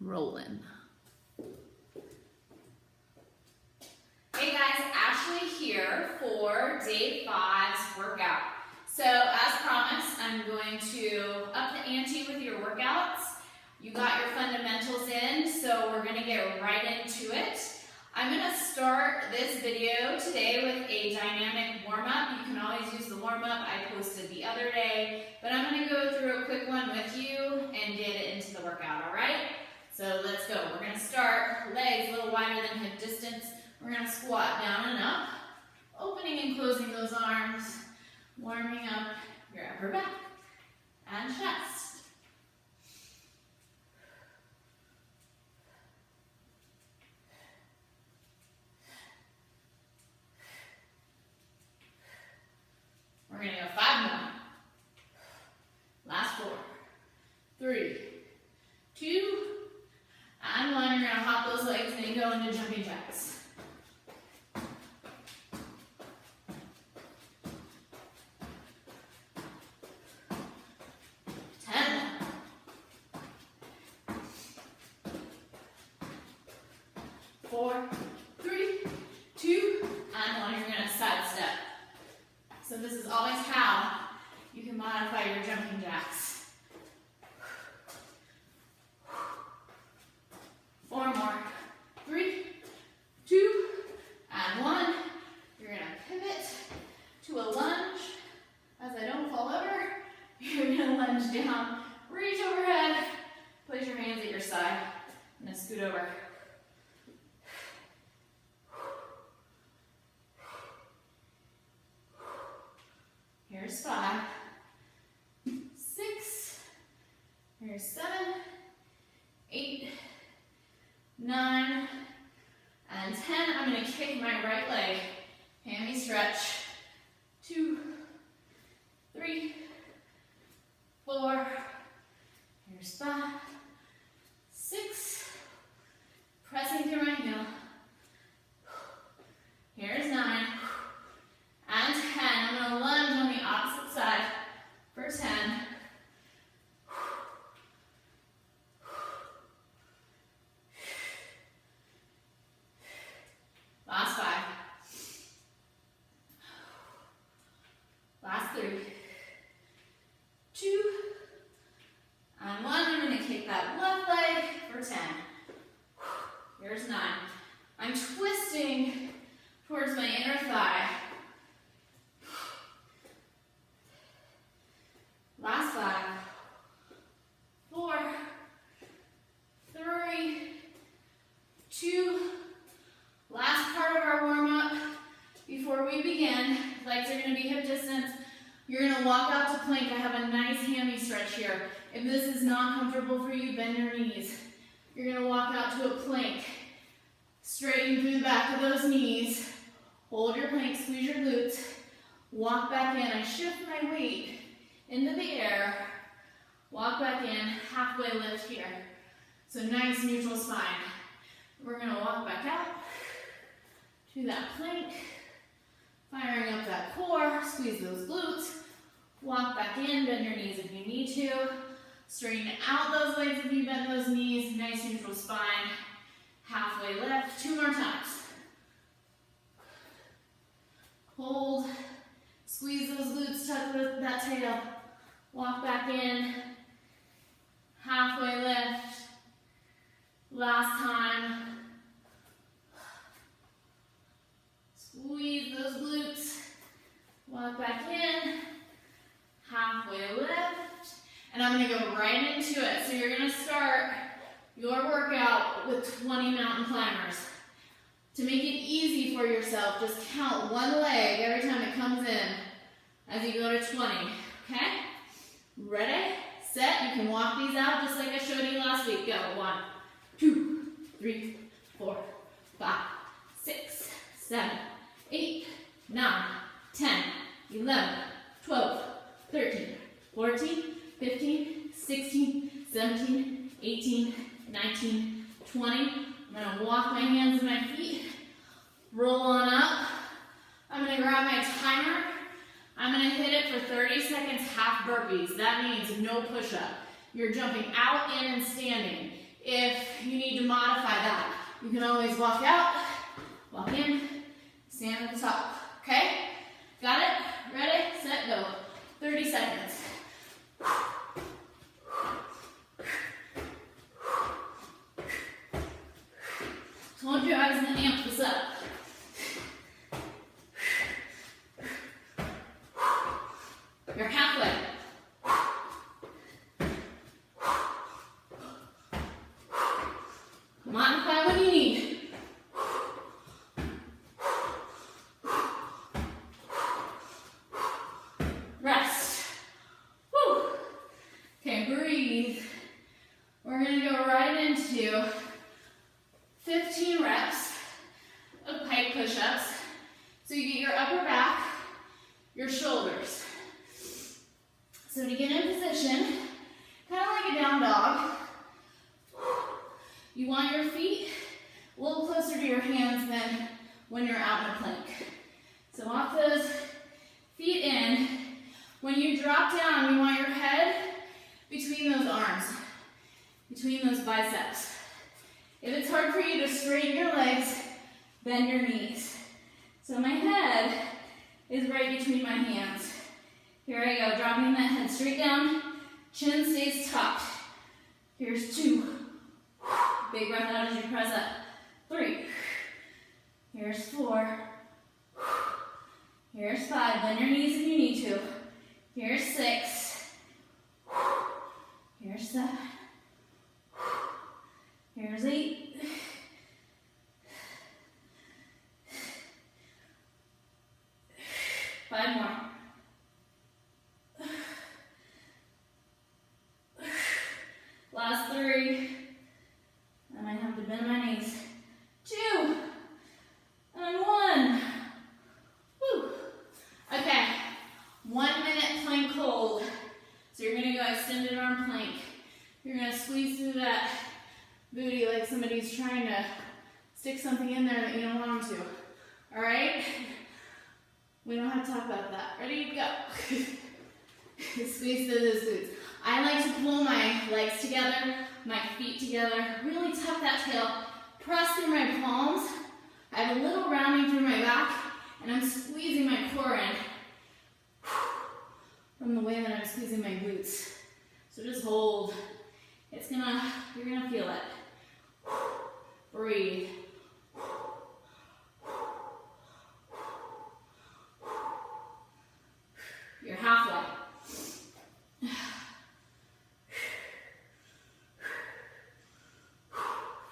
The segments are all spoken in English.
rolling. Hey guys, Ashley here for day 5's workout. So as promised, I'm going to up the ante with your workouts. You got your fundamentals in, so we're gonna get right into it. I'm gonna start this video today with a dynamic warm-up. You can always use the warm-up I posted the other day, but I'm gonna go through a quick one with you and get it into the workout, all right? So let's go. We're gonna start legs a little wider than hip distance. We're gonna squat down and up, opening and closing those arms, warming up your upper back and chest. We're gonna go 5 more. Last 4, 3, 2, and 1. You're gonna hop those legs and then go into jumping jacks. 10. 4, 3, 2, and 1. You're gonna side step. So this is always how you can modify your jumping jacks. 4 more. 3, 2, and 1. You're gonna pivot to a lunge. As I don't fall over, you're gonna lunge down, reach overhead, place your hands at your side, and then scoot over. Here's 5, 6, here's 7, 8, 9, and 10. I'm gonna kick my right leg, hammy stretch, 2, 3, 4, here's 5, 6, pressing through my heel, here's 9, and 10. I'm gonna lunge on the opposite side for 10. Last 5. Last 3. 2. And 1. I'm gonna kick that left leg for 10. Here's 9. I'm twisting towards my inner thigh. Last 5, 4, 3, 2, last part of our warm-up. Before we begin, legs are going to be hip distance. You're going to walk out to plank. I have a nice hammy stretch here. If this is not comfortable for you, bend your knees. You're going to walk out to a plank. Straighten through the back of those knees. Hold your plank, squeeze your glutes. Walk back in. I shift my weight into the air, walk back in, halfway lift here. So nice neutral spine. We're gonna walk back out to that plank, firing up that core, squeeze those glutes, walk back in, bend your knees if you need to, straighten out those legs if you bend those knees, nice neutral spine, halfway lift, 2 more times. Hold, squeeze those glutes, tuck that tail. Walk back in, halfway lift, last time. Squeeze those glutes, walk back in, halfway lift, and I'm gonna go right into it. So you're gonna start your workout with 20 mountain climbers. To make it easy for yourself, just count one leg every time it comes in as you go to 20, okay? Ready, set, you can walk these out just like I showed you last week. Go, 1, 2, 3, 4, 5, 6, 7, 8, 9, 10, 11, 12, 13, 14, 15, 16, 17, 18, 19, 20. I'm gonna walk my hands and my feet, roll on up. I'm gonna grab my timer. I'm gonna hit it for 30 seconds, half burpees. That means no push-up. You're jumping out, in, and standing. If You can always walk out, walk in, stand at the top, okay? Got it? Ready, set, go. 30 seconds. Told you I was gonna amp this up. You're halfway. Modify when you need. Rest. Woo. Okay, breathe. We're gonna go right into 15 reps of pike push-ups. So you get your upper back, your shoulders. So to get in position, kind of like a down dog, you want your feet a little closer to your hands than when you're out in a plank. So walk those feet in. When you drop down, you want your head between those arms, between those biceps. If it's hard for you to straighten your legs, bend your knees. So my head is right between my hands. Here I go, dropping that head straight down, chin stays tucked. Here's 2. Big breath out as you press up. 3. Here's 4. Here's 5. Bend your knees if you need to. Here's 6. Here's 7. Here's 8. Five more. Last 3. I might have to bend my knees. 2. And 1. Woo. Okay. 1 minute plank hold. So you're going to go extended arm plank. You're going to squeeze through that booty like somebody's trying to stick something in there that you don't want them to. All right? We don't have to talk about that. Ready? Go. Squeeze through those glutes. I like to pull my legs together, my feet together, really tuck that tail, press through my palms. I have a little rounding through my back, and I'm squeezing my core in from the way that I'm squeezing my glutes. So just hold. You're gonna feel it. Breathe. You're halfway.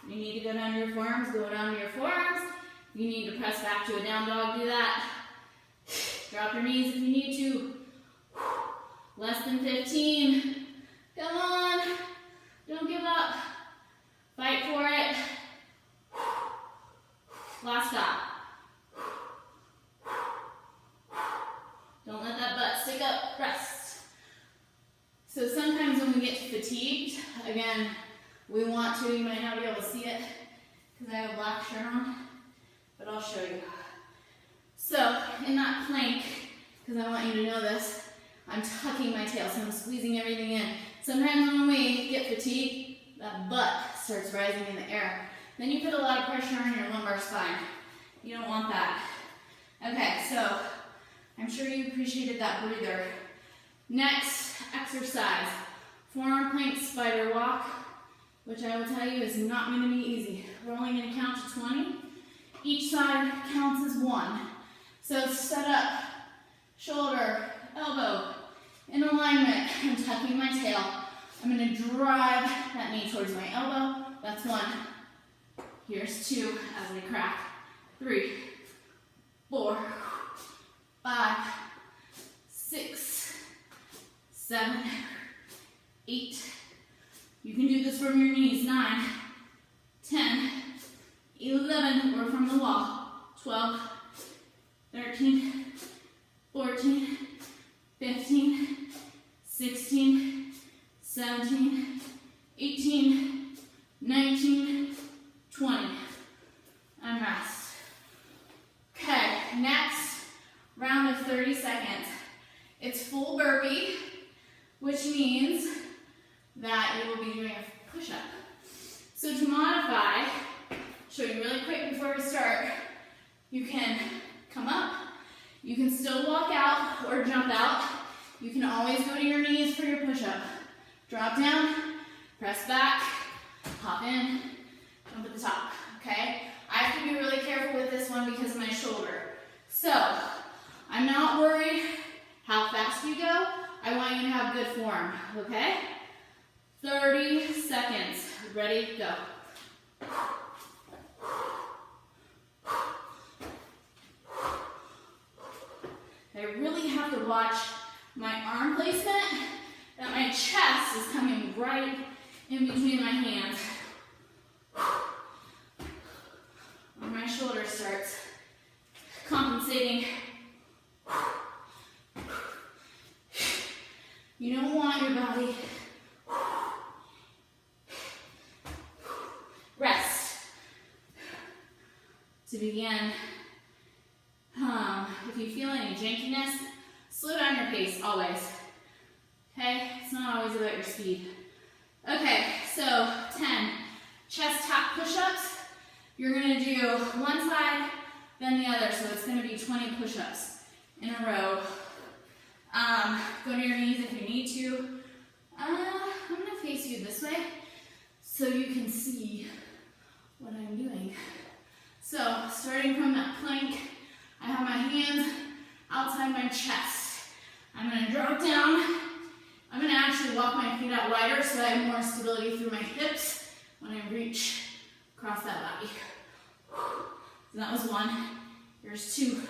You need to go down to your forearms, go down to your forearms. You need to press back to a down dog, do that. Drop your knees if you need to. Less than 15. Come on. Don't give up. Fight for it. Last stop. Don't let that butt stick up. Rest. So sometimes when we get fatigued, again, we want to, you might not be able to see it because I have a black shirt on, but I'll show you. So in that plank, because I want you to know this, I'm tucking my tail, so I'm squeezing everything in. Sometimes when we get fatigued, that butt starts rising in the air. Then you put a lot of pressure on your lumbar spine. You don't want that. Okay, so I'm sure you appreciated that breather. Next exercise, forearm plank spider walk, which I will tell you is not going to be easy. We're only going to count to 20. Each side counts as 1. So set up, shoulder, elbow, in alignment. I'm tucking my tail. I'm going to drive that knee towards my elbow. That's 1. Here's 2 as I crack. 3, 4, 5, 6, 7, 8. You can do this from your knees. 9, 10, 11, or from the wall. 12, 13, 14, 15, 16, 17, 18, 19, 20. And rest. Okay, next round of 30 seconds. It's full burpee, which means that you will be doing a push-up. So to modify, show you really quick before we start. You can come up, you can still walk out or jump out. You can always go to your knees for your push-up. Drop down, press back, hop in, jump at the top, okay? I have to be really careful with this one because of my shoulder. So, I'm not worried how fast you go. I want you to have good form, okay? 30 seconds. Ready, go. I really have to watch my arm placement, that my chest is coming right in between my hands. When my shoulder starts compensating. You don't want your body. Rest. To begin, if you feel any jankiness, slow down your pace always. Okay? It's not always about your speed. Okay, so 10 chest tap push-ups. You're going to do one side, then the other, so it's going to be 20 push-ups in a row. Go to your knees if you need to. I'm going to face you this way so you can see what I'm doing. So, starting from that plank, I have my hands outside my chest. I'm going to drop down. I'm going to actually walk my feet out wider so I have more stability through my hips when I reach across that body. So that was 1. Here's 2.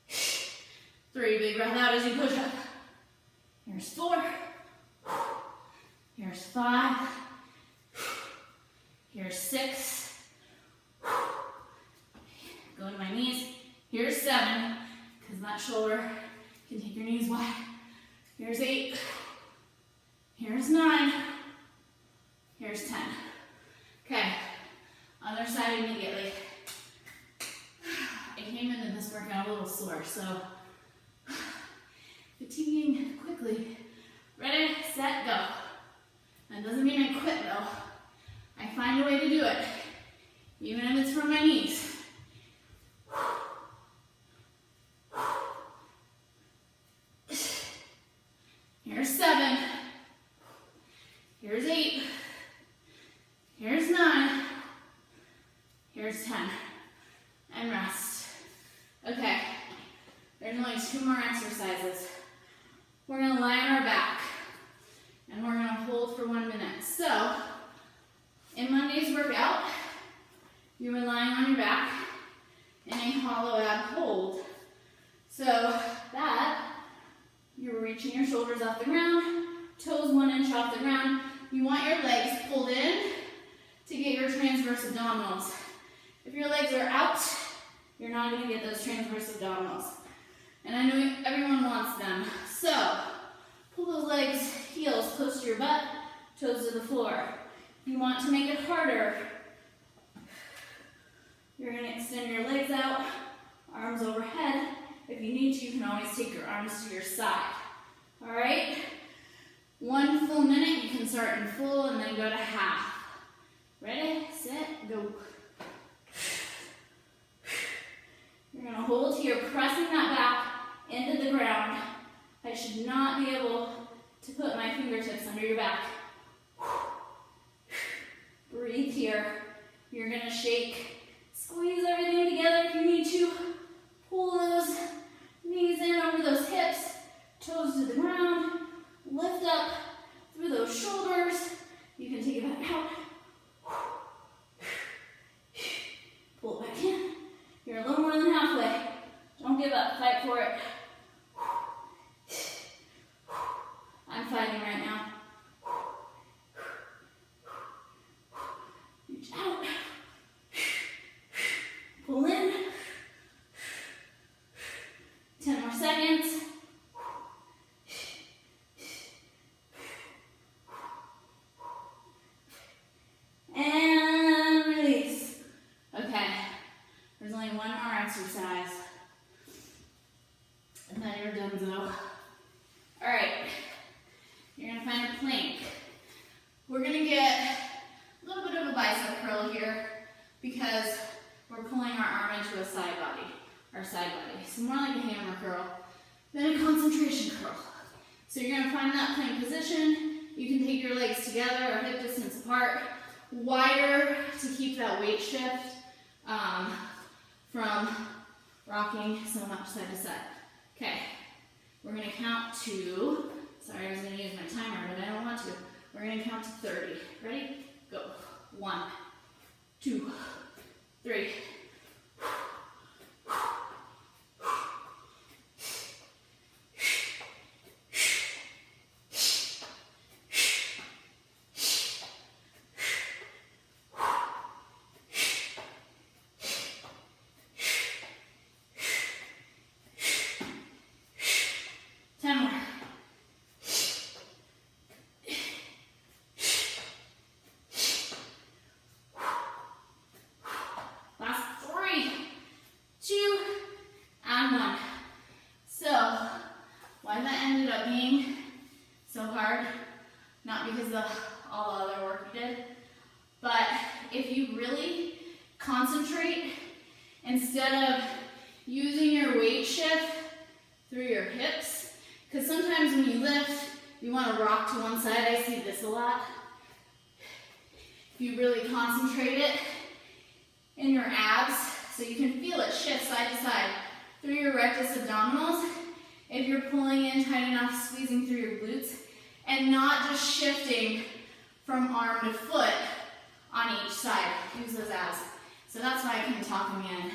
3. Big breath out as you push up. Here's 4. Here's 5. Here's 6. Go to my knees. Here's 7, because that shoulder can take your knees wide. Here's 8. Here's 9. Here's 10. Okay, other side immediately. I came into this workout a little sore, so fatiguing quickly. Ready, set, go. That doesn't mean I quit though. I find a way to do it, even if it's from my knees. Here's 7. Here's 8. Here's 9. Here's 10. And rest. Okay, there's only 2 more exercises. We're going to lie on our back, and we're going to hold for 1 minute. So, in Monday's workout, you were lying on your back in a hollow ab hold. So that, you're reaching your shoulders off the ground, toes 1 inch off the ground. You want your legs pulled in to get your transverse abdominals. If your legs are out, you're not going to get those transverse abdominals. And I know everyone wants them. So, pull those legs, heels close to your butt, toes to the floor. If you want to make it harder, you're going to extend your legs out, arms overhead. If you need to, you can always take your arms to your side. All right? 1 full minute, you can start in full and then go to half. Ready, set, go. You're going to hold here, pressing that back into the ground. I should not be able to put my fingertips under your back. Breathe here. You're going to shake, squeeze everything together if you need to. Pull those knees in over those hips, toes to the ground. Lift up through those shoulders. You can take it back out. Pull it back in. You're a little more than halfway. Don't give up. Fight for it. I'm fighting right now. Reach out. Pull in. 10 more seconds. And release. Okay. There's only 1 more exercise. And then you're done, though. Alright. You're going to find a plank. We're going to get a little bit of a bicep curl here. because we're pulling our arm into a side body, our side body. So more like a hammer curl than a concentration curl. So you're gonna find that plank position. You can take your legs together or hip distance apart, wider to keep that weight shift from rocking so much side to side. Okay, we're gonna count to, sorry I was gonna use my timer, but I don't want to. We're gonna count to 30. Ready? Go. 1, 2, 3. All the other work you did, but if you really concentrate, instead of using your weight shift through your hips, because sometimes when you lift, you want to rock to one side. I see this a lot. If you really concentrate it in your abs, so you can feel it shift side to side through your rectus abdominals, if you're pulling in tight enough, squeezing through your glutes, and not just shifting from arm to foot on each side. Use those abs. So that's why I couldn't talk them in.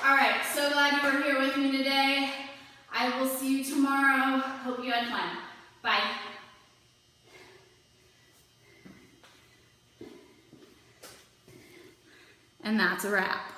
All right, so glad you were here with me today. I will see you tomorrow. Hope you had fun. Bye. And that's a wrap.